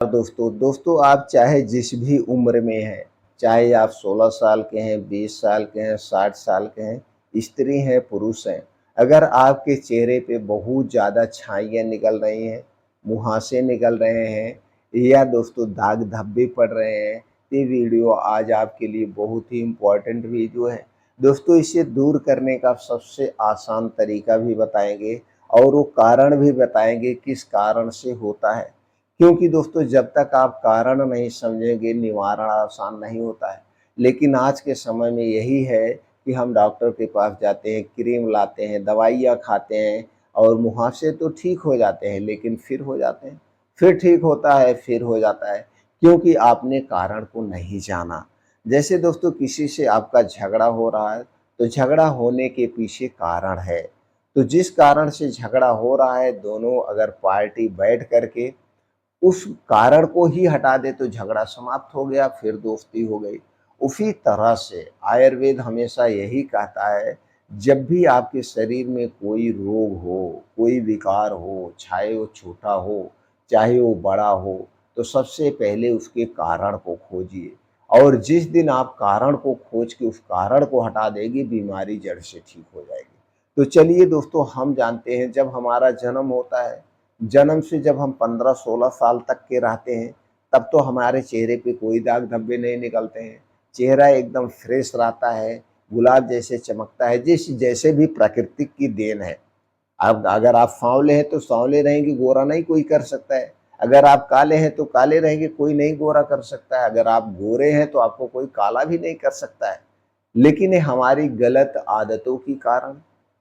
दोस्तों आप चाहे जिस भी उम्र में हैं, चाहे आप 16 साल के हैं, 20 साल के हैं, 60 साल के हैं, स्त्री हैं, पुरुष हैं, अगर आपके चेहरे पे बहुत ज़्यादा छाइयाँ निकल रही हैं, मुहासे निकल रहे हैं या दोस्तों दाग धब्बे पड़ रहे हैं, ये वीडियो आज आपके लिए बहुत ही इम्पोर्टेंट वीडियो है। दोस्तों इसे दूर करने का सबसे आसान तरीका भी बताएँगे और वो कारण भी बताएँगे किस कारण से होता है। क्योंकि दोस्तों जब तक आप कारण नहीं समझेंगे निवारण आसान नहीं होता है। लेकिन आज के समय में यही है कि हम डॉक्टर के पास जाते हैं, क्रीम लाते हैं, दवाइयाँ खाते हैं और मुहासे तो ठीक हो जाते हैं लेकिन फिर हो जाते हैं, फिर ठीक होता है, फिर हो जाता है क्योंकि आपने कारण को नहीं जाना। जैसे दोस्तों किसी से आपका झगड़ा हो रहा है, तो झगड़ा होने के पीछे कारण है। तो जिस कारण से झगड़ा हो रहा है दोनों अगर पार्टी बैठ कर के उस कारण को ही हटा दे तो झगड़ा समाप्त हो गया, फिर दोस्ती हो गई। उसी तरह से आयुर्वेद हमेशा यही कहता है, जब भी आपके शरीर में कोई रोग हो, कोई विकार हो, चाहे वो छोटा हो, चाहे वो बड़ा हो, तो सबसे पहले उसके कारण को खोजिए और जिस दिन आप कारण को खोज के उस कारण को हटा देंगे, बीमारी जड़ से ठीक हो जाएगी। तो चलिए दोस्तों हम जानते हैं जब हमारा जन्म होता है, जन्म से जब हम 15-16 साल तक के रहते हैं, तब तो हमारे चेहरे पे कोई दाग धब्बे नहीं निकलते हैं। चेहरा एकदम फ्रेश रहता है, गुलाब जैसे चमकता है, जैसे भी प्रकृति की देन है। अब अगर आप सांवले हैं तो सांवले रहेंगे, गोरा नहीं कोई कर सकता है। अगर आप काले हैं तो काले रहेंगे, कोई नहीं गोरा कर सकता है। अगर आप गोरे हैं तो आपको कोई काला भी नहीं कर सकता है। लेकिन ये हमारी गलत आदतों के कारण,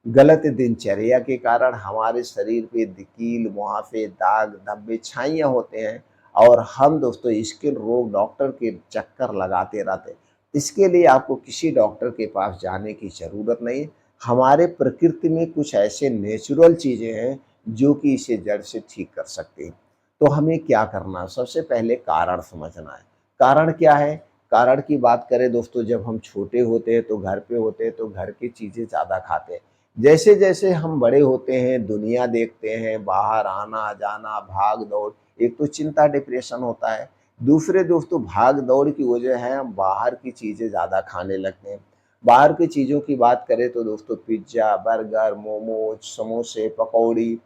गलत दिनचर्या के कारण हमारे शरीर पे कील, मुहासे, दाग, धब्बे, छाइयाँ होते हैं और हम दोस्तों स्किन रोग डॉक्टर के चक्कर लगाते रहते हैं। इसके लिए आपको किसी डॉक्टर के पास जाने की ज़रूरत नहीं है। हमारे प्रकृति में कुछ ऐसे नेचुरल चीज़ें हैं जो कि इसे जड़ से ठीक कर सकती हैं। तो हमें क्या करना है? सबसे पहले कारण समझना है। कारण क्या है? कारण की बात करें दोस्तों जब हम छोटे होते हैं तो घर पे होते हैं तो घर की चीज़ें ज़्यादा खाते हैं। जैसे-जैसे हम बड़े होते हैं, दुनिया देखते हैं, बाहर आना-जाना, भाग-दौड़, एक तो चिंता डिप्रेशन होता है। दूसरे दोस्तों भाग-दौड़ की वजह है हम बाहर की चीज़ें ज़्यादा खाने लगते हैं। बाहर की चीज़ों की बात करें तो दोस्तों पिज़्ज़ा, बर्गर, मोमोज़, समोसे, पकौड़ी,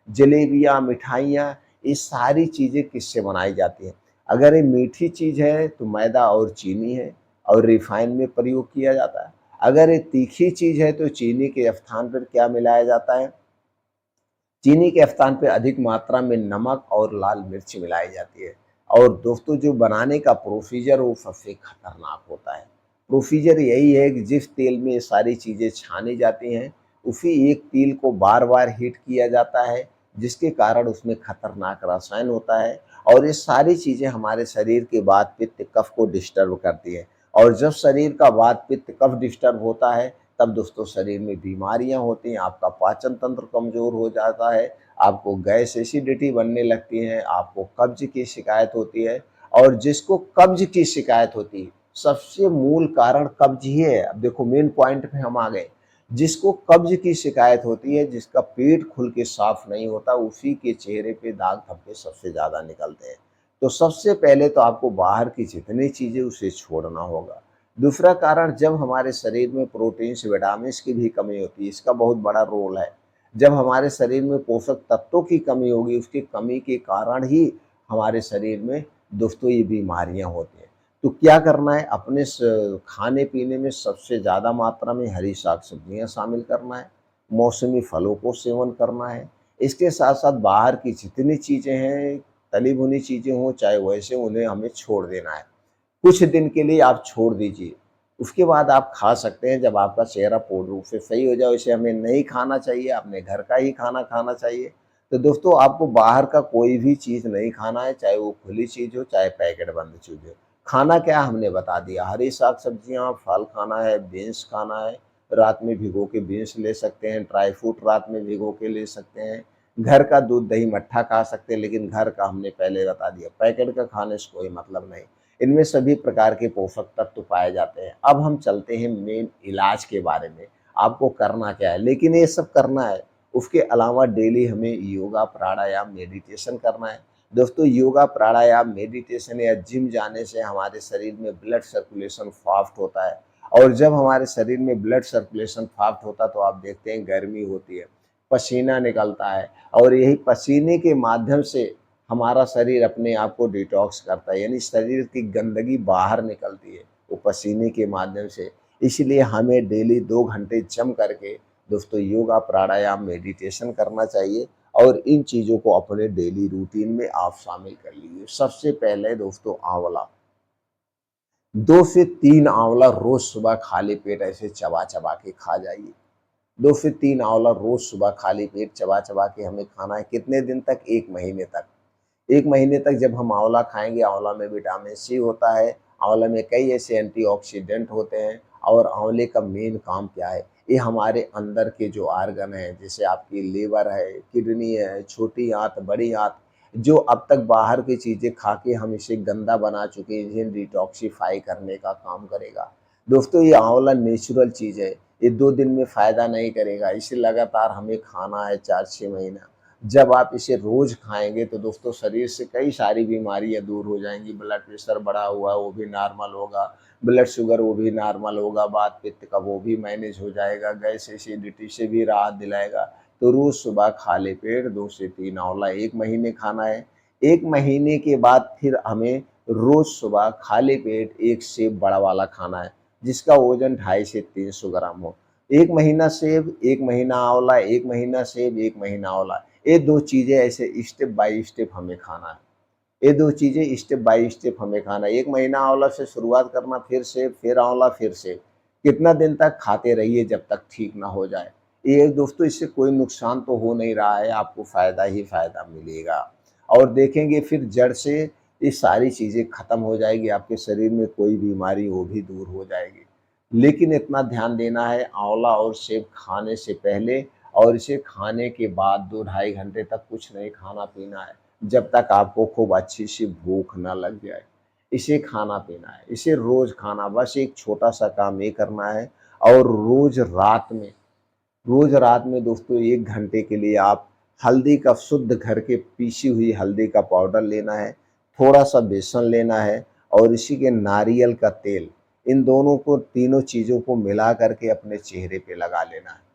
जलेबियाँ, मिठाइयाँ, ये सारी चीज़ें किससे बनाई जाती हैं? अगर ये मीठी चीज़ है तो मैदा और चीनी है और रिफ़ाइन में प्रयोग किया जाता है। अगर ये तीखी चीज़ है तो चीनी के स्थान पर क्या मिलाया जाता है? चीनी के स्थान पे अधिक मात्रा में नमक और लाल मिर्च मिलाई जाती है और दोस्तों जो बनाने का प्रोसीजर वो सबसे खतरनाक होता है। प्रोसीजर यही है कि जिस तेल में ये सारी चीज़ें छानी जाती हैं, उसी एक तेल को बार-बार हीट किया जाता है, जिसके कारण उसमें खतरनाक रसायन होता है और ये सारी चीज़ें हमारे शरीर के वात, पित्त, कफ को डिस्टर्ब करती है और जब शरीर का वात, पित्त, कफ डिस्टर्ब होता है तब दोस्तों शरीर में बीमारियां होती हैं, आपका पाचन तंत्र कमज़ोर हो जाता है, आपको गैस एसिडिटी बनने लगती है, आपको कब्ज़ की शिकायत होती है और जिसको कब्ज़ की शिकायत होती है, सबसे मूल कारण कब्ज़ ही है। अब देखो मेन पॉइंट पे हम आ गए। जिसको कब्ज़ की शिकायत होती है, जिसका पेट खुल के साफ नहीं होता, उसी के चेहरे पे दाग-धब्बे सबसे ज़्यादा निकलते हैं। तो सबसे पहले तो आपको बाहर की जितनी चीज़ें उसे छोड़ना होगा। दूसरा कारण जब हमारे शरीर में प्रोटीन्स, विटामिन्स की भी कमी होती है, इसका बहुत बड़ा रोल है। जब हमारे शरीर में पोषक तत्वों की कमी होगी, उसकी कमी के कारण ही हमारे शरीर में दोस्तों ये बीमारियाँ होती हैं। तो क्या करना है? अपने खाने-पीने में सबसे ज़्यादा मात्रा में हरी साग-सब्जियाँ शामिल करना है, मौसमी फलों को सेवन करना है। इसके साथ-साथ बाहर की जितनी चीज़ें हैं, तली-भुनी चीज़ें हों, चाहे वैसे उन्हें हमें छोड़ देना है। कुछ दिन के लिए आप छोड़ दीजिए। उसके बाद आप खा सकते हैं जब आपका चेहरा पूर्ण रूप से सही हो जाए, उसे हमें नहीं खाना चाहिए, अपने घर का ही खाना खाना चाहिए। तो दोस्तों आपको बाहर का कोई भी चीज़ नहीं खाना है, चाहे वो खुली चीज़ हो, चाहे पैकेट बंद चीज़ हो। खाना क्या हमने बता दिया, हरी साग-सब्जियाँ, फल खाना है, बीन्स खाना है, रात में भिगो के बीन्स ले सकते हैं, ड्राई फ्रूट रात में भिगो के ले सकते हैं। घर का दूध, दही, मट्ठा खा सकते हैं, लेकिन घर का हमने पहले बता दिया, पैकेट का खाने से कोई मतलब नहीं। इनमें सभी प्रकार के पोषक तत्व पाए जाते हैं। अब हम चलते हैं मेन इलाज के बारे में, आपको करना क्या है? लेकिन ये सब करना है, उसके अलावा डेली हमें योगा, प्राणायाम, मेडिटेशन करना है। दोस्तों योगा, प्राणायाम, मेडिटेशन या जिम जाने से हमारे शरीर में ब्लड सर्कुलेशन फास्ट होता है, और जब हमारे शरीर में ब्लड सर्कुलेशन फास्ट होता है तो आप देखते हैं गर्मी होती है, पसीना निकलता है, और यही पसीने के माध्यम से हमारा शरीर अपने आप को डिटॉक्स करता है, यानी शरीर की गंदगी बाहर निकलती है वो पसीने के माध्यम से। इसलिए हमें डेली 2 घंटे जम करके दोस्तों योगा, प्राणायाम, मेडिटेशन करना चाहिए, और इन चीज़ों को अपने डेली रूटीन में आप शामिल कर लीजिए। सबसे पहले दोस्तों आंवला, 2 से 3 आंवला रोज सुबह खाली पेट ऐसे चबा-चबा के खा जाइए। 2 से 3 आंवला रोज सुबह खाली पेट चबा-चबा के हमें खाना है। कितने दिन तक? 1 महीने तक। 1 महीने तक जब हम आंवला खाएँगे, आंवला में विटामिन सी होता है, आंवला में कई ऐसे एंटीऑक्सीडेंट होते हैं, और आंवले का मेन काम क्या है? ये हमारे अंदर के जो ऑर्गन हैं, जैसे आपकी लीवर है, किडनी है, छोटी आँत, बड़ी आँत, जो अब तक बाहर की चीज़ें खा के हम इसे गंदा बना चुके हैं, इन्हें डिटॉक्सिफ़ाई करने का काम करेगा। दोस्तों ये आंवला नेचुरल चीज़ है, ये 2 दिन में फ़ायदा नहीं करेगा, इसे लगातार हमें खाना है 4-6 महीना। जब आप इसे रोज़ खाएँगे तो दोस्तों शरीर से कई सारी बीमारियाँ दूर हो जाएँगी, ब्लड प्रेशर बढ़ा हुआ है वो भी नॉर्मल होगा, ब्लड शुगर वो भी नॉर्मल होगा, वात पित्त का वो भी मैनेज हो जाएगा, गैस एसिडिटी से भी राहत दिलाएगा। तो रोज़ सुबह खाली पेट 2 से 3 आंवला 1 महीने खाना है। 1 महीने के बाद फिर हमें रोज़ सुबह खाली पेट 1 सेब बड़ा वाला खाना है, जिसका वज़न 250 से 300 ग्राम हो। 1 महीना सेब, 1 महीना आंवला, 1 महीना सेब, 1 महीना आंवला। ये 2 चीज़ें ऐसे स्टेप बाय स्टेप हमें खाना है। ये 2 चीज़ें स्टेप बाय स्टेप हमें खाना है। 1 महीना आंवला से शुरुआत करना, फिर सेब, फिर आंवला, फिर सेब। कितना दिन तक? खाते रहिए जब तक ठीक ना हो जाए। ये दोस्तों इससे कोई नुकसान तो हो नहीं रहा है, आपको फ़ायदा ही फ़ायदा मिलेगा। और देखेंगे फिर जड़ से ये सारी चीज़ें ख़त्म हो जाएगी, आपके शरीर में कोई बीमारी वो भी दूर हो जाएगी। लेकिन इतना ध्यान देना है, आंवला और सेब खाने से पहले और इसे खाने के बाद 2 ढाई घंटे तक कुछ नहीं खाना-पीना है, जब तक आपको खूब अच्छी-सी भूख ना लग जाए। इसे खाना-पीना है, इसे रोज़ खाना, बस एक छोटा-सा काम ये करना है। और रोज़ रात में दोस्तों 1 घंटे के लिए आप हल्दी का, शुद्ध घर के पीसी हुई हल्दी का पाउडर लेना है, थोड़ा-सा बेसन लेना है, और इसी के नारियल का तेल, इन दोनों को, तीनों चीज़ों को मिला करके अपने चेहरे पे लगा लेना है।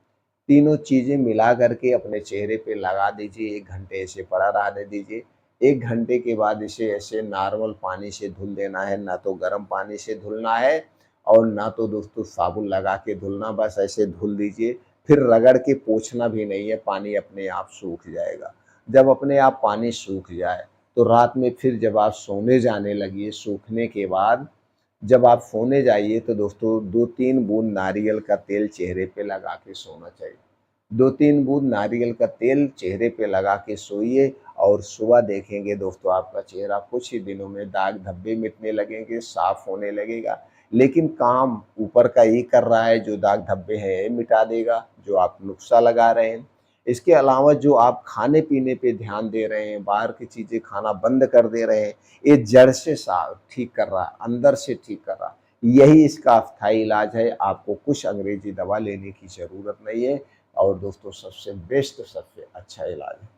तीनों चीज़ें मिला करके अपने चेहरे पे लगा दीजिए, 1 घंटे ऐसे पड़ा रहने दीजिए। 1 घंटे के बाद इसे ऐसे नॉर्मल पानी से धुल देना है, ना तो गर्म पानी से धुलना है और ना तो दोस्तों साबुन लगा के धुलना, बस ऐसे धुल दीजिए। फिर रगड़ के पोंछना भी नहीं है, पानी अपने आप सूख जाएगा। जब अपने आप पानी सूख जाए, तो रात में फिर जब आप सोने जाने लगिए, सूखने के बाद जब आप सोने जाइए तो दोस्तों 2-3 बूँद नारियल का तेल चेहरे पे लगा के सोना चाहिए। 2-3 बूँद नारियल का तेल चेहरे पे लगा के सोइए, और सुबह देखेंगे दोस्तों आपका चेहरा कुछ ही दिनों में दाग धब्बे मिटने लगेंगे, साफ होने लगेगा। लेकिन काम ऊपर का ही कर रहा है, जो दाग धब्बे हैं ये मिटा देगा, जो आप नुस्खा लगा रहे हैं। इसके अलावा जो आप खाने-पीने पे ध्यान दे रहे हैं, बाहर की चीज़ें खाना बंद कर दे रहे हैं, ये जड़ से सा ठीक कर रहा है, अंदर से ठीक कर रहा है। यही इसका अस्थायी इलाज है, आपको कुछ अंग्रेज़ी दवा लेने की ज़रूरत नहीं है, और दोस्तों सबसे बेस्ट, सबसे अच्छा इलाज है।